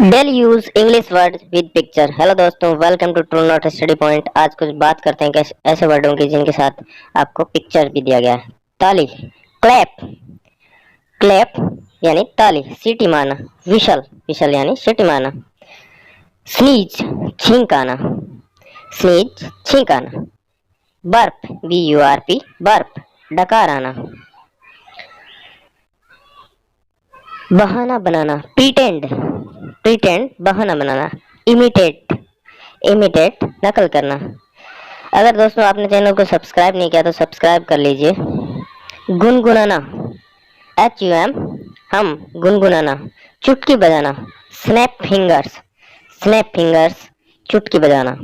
Daily use English word with picture. Hello दोस्तों, welcome to true not study point. आज कुछ बात करते हैं कैसे ऐसे वर्डों की जिनके साथ आपको पिक्चर भी दिया गया है। ताली, क्लैप, क्लैप यानी ताली, सीटी मारना, विशल, विशल यानी सीटी मारना, स्नीज, छींक आना, स्नीज, छींक आना, बर्प, BURP, बर्प, डकार आना, बहाना बनाना, प्रीटेंड, प्रीटेंड बहाना बनाना, इमिटेट, इमिटेट नकल करना। अगर दोस्तों आपने चैनल को सब्सक्राइब नहीं किया तो सब्सक्राइब कर लीजिए। गुनगुनाना, HUM, हम, गुनगुनाना, चुटकी बजाना, स्नैप फिंगर्स, स्नैप फिंगर्स, चुटकी बजाना।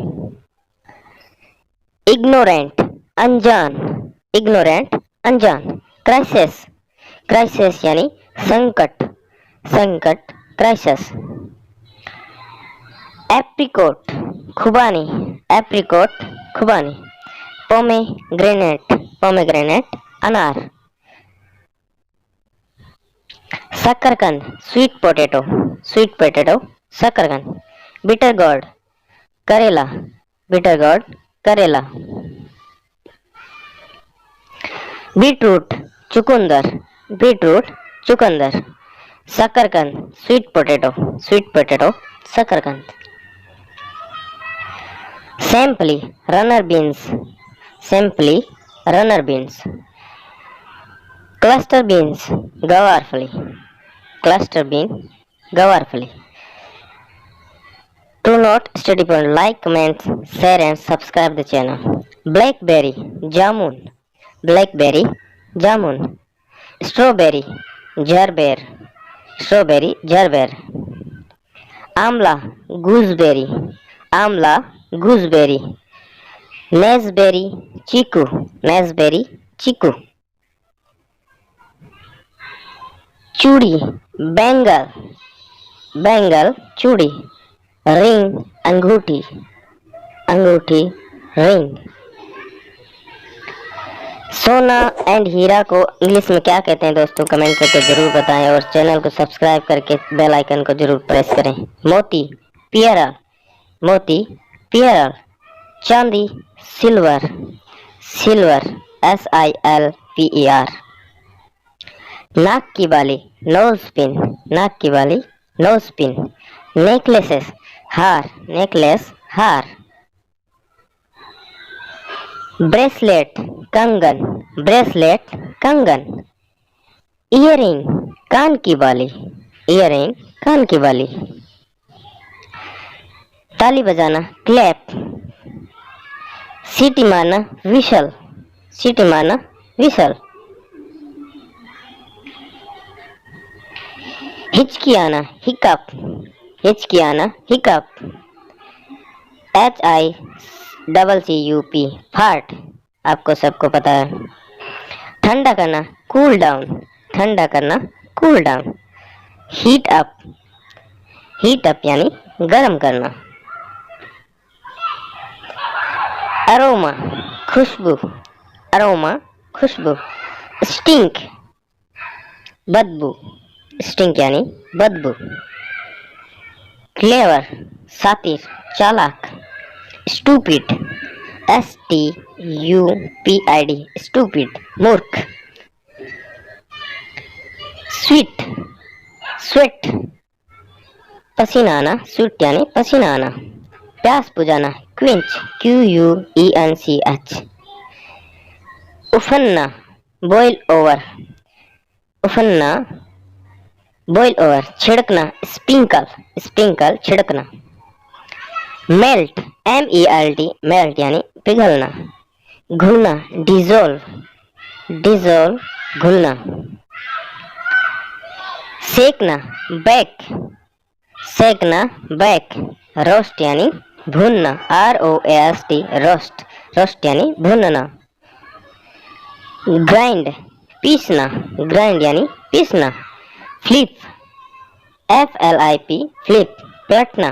इग्नोरेंट, अनजान, इग्नोरेंट, अनजान। क्राइसिस, क्राइसिस यानी संकट, संकट, क्राइसिस। एप्रिकोट, खुबानी, एप्रिकोट, खुबानी। पोमेग्रेनेट, पोमेग्रेनेट, अनार। शकरकंद, स्वीट पोटैटो, स्वीट पोटैटो, शकरकंद। बिटर गोर्ड, करेला, बिटर गोर्ड, करेला। बीटरूट, चुकंदर, बीटरूट, चुकंदर। शकरकंद, स्वीट पोटैटो, स्वीट पोटैटो, शकरकंद। सैंपली, रनर बीन्स, सैंपली, रनर बीन्स। क्लस्टर बीन्स, गवार फली, क्लस्टर बीन, गवार फली। True not study point, like, comment, share and subscribe the channel. Blackberry, जामुन, ब्लैकबेरी, जामुन। स्ट्रॉबेरी, जरबेर, स्ट्रॉबेरी, जरबेर। आमला, गूसबेरी, आमला, गूसबेरी। नेसबेरी, चीकू, नेसबेरी, चीकू। चूड़ी, बैंगल, बैंगल, चूड़ी। रिंग, अंगूठी, अंगूठी, रिंग। सोना एंड हीरा को इंग्लिश में क्या कहते हैं दोस्तों, कमेंट करके जरूर बताएं और चैनल को सब्सक्राइब करके बेल आइकन को जरूर प्रेस करें। मोती, पियरल, मोती, पियरल। चांदी, सिल्वर, सिल्वर, SILVER। नाक की बाली, नोज पिन, नाक की बाली, नोज पिन। नेकलेसेस, हार, नेकलेस, हार। ब्रेसलेट, कंगन, ब्रेसलेट, कंगन। इयरिंग, कान की बाली, इयरिंग, कान की बाली। ताली बजाना, क्लैप। सीटी मारना, विशल, सीटी मारना, विशल। हिचकी आना, हिकअप, हिचकी आना, हिकअप। HICCUP, फार्ट, आपको सबको पता है। ठंडा करना, कूल डाउन, ठंडा करना, cool down. Heat up, heat up यानी गर्म करना। अरोमा, खुशबू, अरोमा, खुशबू। स्टिंक, बदबू, स्टिंक यानी बदबू। क्लेवर, शातिर, चालाक। स्टूपिड, STUPID, स्टूपिड, मूर्ख। स्वीट, स्वेट, पसीना आना, स्वीट यानी पसीना आना। प्यास बुझाना, क्विंच, QUENCH। उफन्ना, बॉयल ओवर, उफन्ना, बॉयल ओवर। छिड़कना, स्प्रिंकल, स्प्रिंकल, छिड़कना। मेल्ट, MELT, मेल्ट यानी पिघलना। घुलना, डिजोल्व, डिजोल्व, घुलना। सेकना, बेक, सेकना, बेक। रोस्ट यानी भूनना, ROAST, रोस्ट, रोस्ट यानी भूनना। ग्राइंड, पीसना, ग्राइंड यानी पीसना। फ्लिप, FLIP, फ्लिप, पलटना,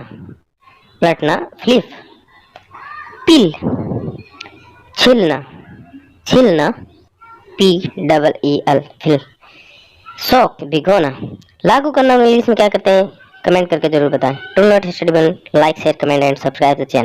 पलटना, फ्लिप। पिल, छिलना, छिलना, PEEL, फिल। सोक, भिगोना। लागू करना इंग्लिश में क्या कहते हैं, कमेंट करके जरूर बताएं। Do not hit like share comment and subscribe the channel.